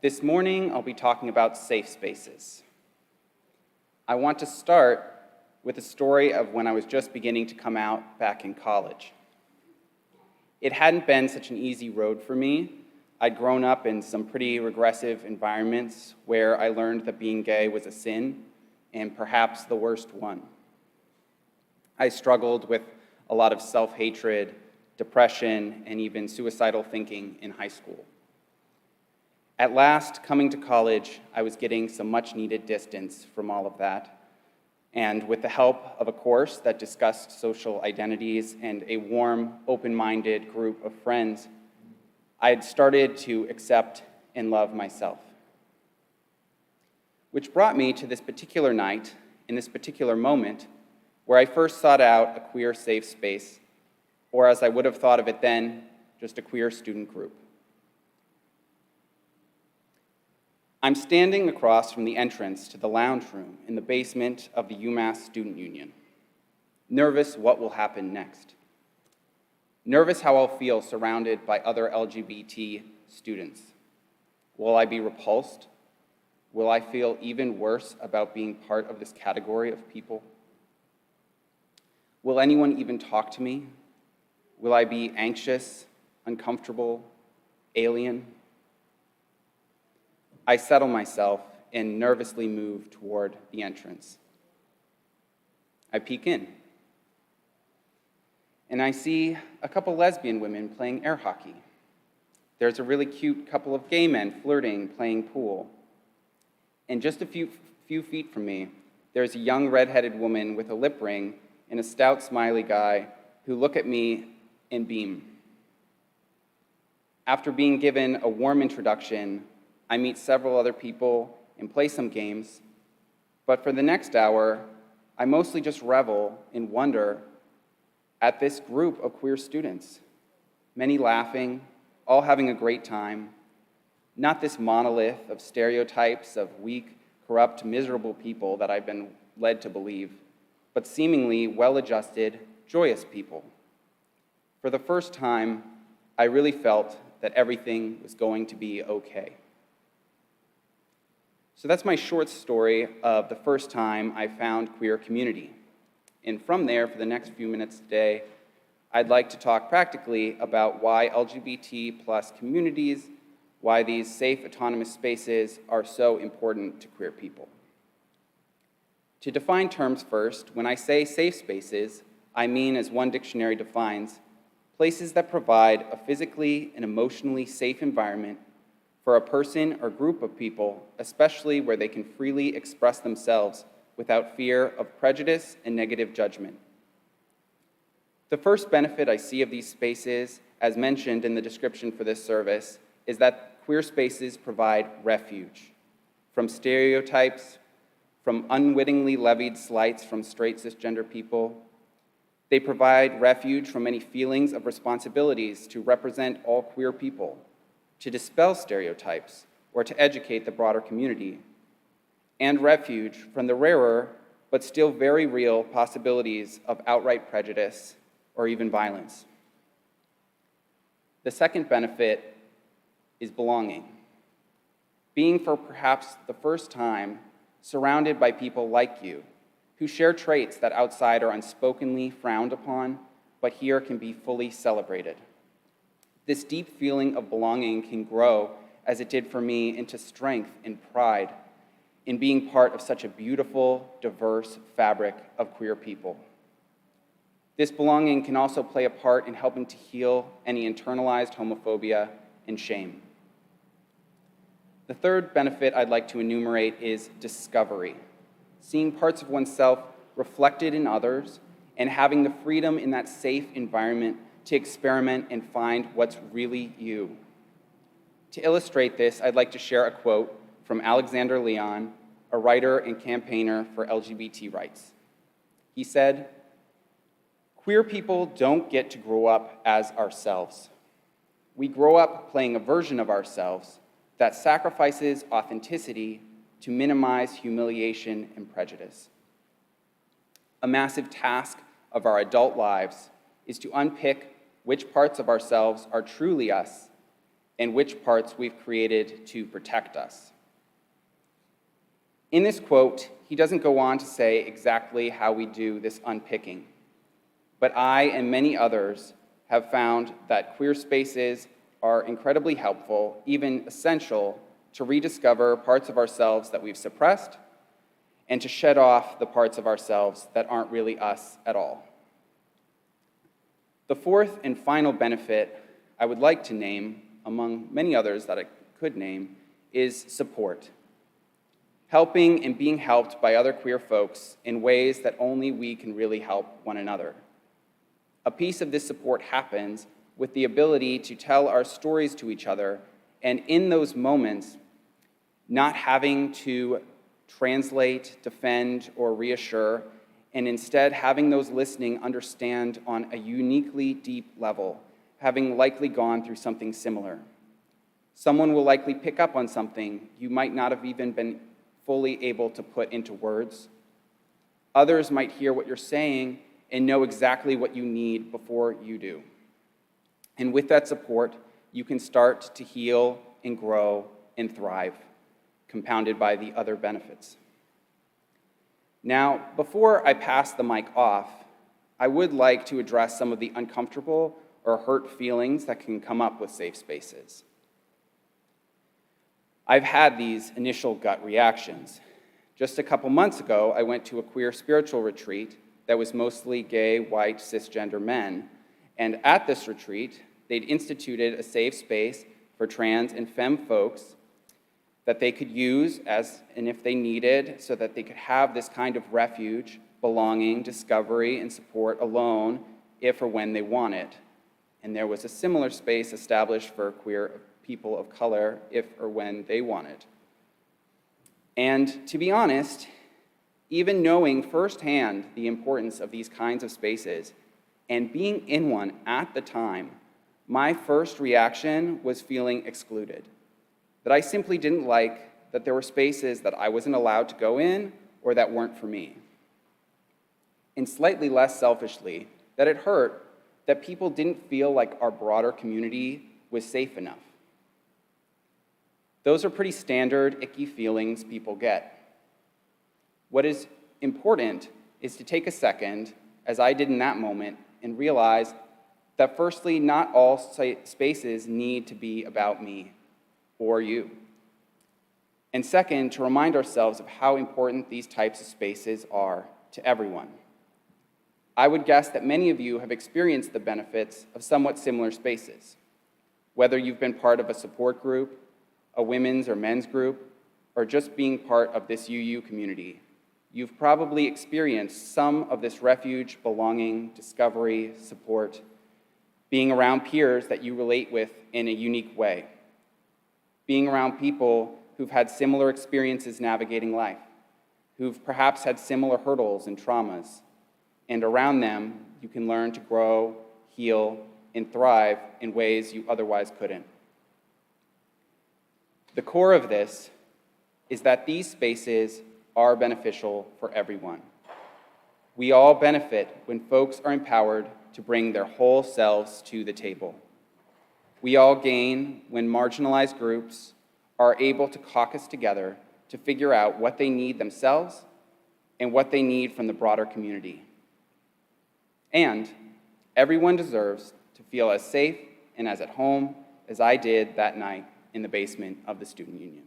This morning, I'll be talking about safe spaces. I want to start with a story of when I was just beginning to come out back in college. It hadn't been such an easy road for me. I'd grown up in some pretty regressive environments where I learned that being gay was a sin, and perhaps the worst one. I struggled with a lot of self-hatred, depression, and even suicidal thinking in high school. At last, coming to college, I was getting some much-needed distance from all of that, and with the help of a course that discussed social identities and a warm, open-minded group of friends, I had started to accept and love myself. Which brought me to this particular night, in this particular moment, where I first sought out a queer safe space, or as I would have thought of it then, just a queer student group. I'm standing across from the entrance to the lounge room in the basement of the UMass Student Union, nervous what will happen next. Nervous how I'll feel surrounded by other LGBT students. Will I be repulsed? Will I feel even worse about being part of this category of people? Will anyone even talk to me? Will I be anxious, uncomfortable, alien? I settle myself and nervously move toward the entrance. I peek in, and I see a couple lesbian women playing air hockey. There's a really cute couple of gay men flirting, playing pool. And just a few feet from me, there's a young redheaded woman with a lip ring and a stout, smiley guy who look at me and beam. After being given a warm introduction, I meet several other people and play some games, but for the next hour, I mostly just revel and wonder at this group of queer students, many laughing, all having a great time, not this monolith of stereotypes of weak, corrupt, miserable people that I've been led to believe, but seemingly well-adjusted, joyous people. For the first time, I really felt that everything was going to be okay. So that's my short story of the first time I found queer community. And from there, for the next few minutes today, I'd like to talk practically about why LGBT plus communities, why these safe, autonomous spaces are so important to queer people. To define terms first, when I say safe spaces, I mean, as one dictionary defines, places that provide a physically and emotionally safe environment for a person or group of people, especially where they can freely express themselves without fear of prejudice and negative judgment. The first benefit I see of these spaces, as mentioned in the description for this service, is that queer spaces provide refuge from stereotypes, from unwittingly levied slights from straight cisgender people. They provide refuge from any feelings of responsibilities to represent all queer people, to dispel stereotypes, or to educate the broader community, and refuge from the rarer but still very real possibilities of outright prejudice or even violence. The second benefit is belonging. Being for perhaps the first time surrounded by people like you, who share traits that outside are unspokenly frowned upon, but here can be fully celebrated. This deep feeling of belonging can grow, as it did for me, into strength and pride in being part of such a beautiful, diverse fabric of queer people. This belonging can also play a part in helping to heal any internalized homophobia and shame. The third benefit I'd like to enumerate is discovery, seeing parts of oneself reflected in others and having the freedom in that safe environment to experiment and find what's really you. To illustrate this, I'd like to share a quote from Alexander Leon, a writer and campaigner for LGBT rights. He said, "Queer people don't get to grow up as ourselves. We grow up playing a version of ourselves that sacrifices authenticity to minimize humiliation and prejudice. A massive task of our adult lives is to unpick which parts of ourselves are truly us and which parts we've created to protect us. In this quote, he doesn't go on to say exactly how we do this unpicking, but I and many others have found that queer spaces are incredibly helpful, even essential, to rediscover parts of ourselves that we've suppressed and to shed off the parts of ourselves that aren't really us at all. The fourth and final benefit I would like to name, among many others that I could name, is support. Helping and being helped by other queer folks in ways that only we can really help one another. A piece of this support happens with the ability to tell our stories to each other, and in those moments, not having to translate, defend, or reassure, and instead having those listening understand on a uniquely deep level, having likely gone through something similar. Someone will likely pick up on something you might not have even been fully able to put into words. Others might hear what you're saying and know exactly what you need before you do. And with that support, you can start to heal and grow and thrive, compounded by the other benefits. Now, before I pass the mic off, I would like to address some of the uncomfortable or hurt feelings that can come up with safe spaces. I've had these initial gut reactions. Just a couple months ago, I went to a queer spiritual retreat that was mostly gay, white, cisgender men, and at this retreat, they'd instituted a safe space for trans and femme folks that they could use as and if they needed, so that they could have this kind of refuge, belonging, discovery, and support alone if or when they want it. And there was a similar space established for queer people of color if or when they want it. And to be honest, even knowing firsthand the importance of these kinds of spaces and being in one at the time, my first reaction was feeling excluded. That I simply didn't like that there were spaces that I wasn't allowed to go in or that weren't for me. And slightly less selfishly, that it hurt that people didn't feel like our broader community was safe enough. Those are pretty standard, icky feelings people get. What is important is to take a second, as I did in that moment, and realize that firstly, not all spaces need to be about me or you. And second, to remind ourselves of how important these types of spaces are to everyone. I would guess that many of you have experienced the benefits of somewhat similar spaces. Whether you've been part of a support group, a women's or men's group, or just being part of this UU community, you've probably experienced some of this refuge, belonging, discovery, support, being around peers that you relate with in a unique way, being around people who've had similar experiences navigating life, who've perhaps had similar hurdles and traumas, and around them you can learn to grow, heal, and thrive in ways you otherwise couldn't. The core of this is that these spaces are beneficial for everyone. We all benefit when folks are empowered to bring their whole selves to the table. We all gain when marginalized groups are able to caucus together to figure out what they need themselves and what they need from the broader community. And everyone deserves to feel as safe and as at home as I did that night in the basement of the student union.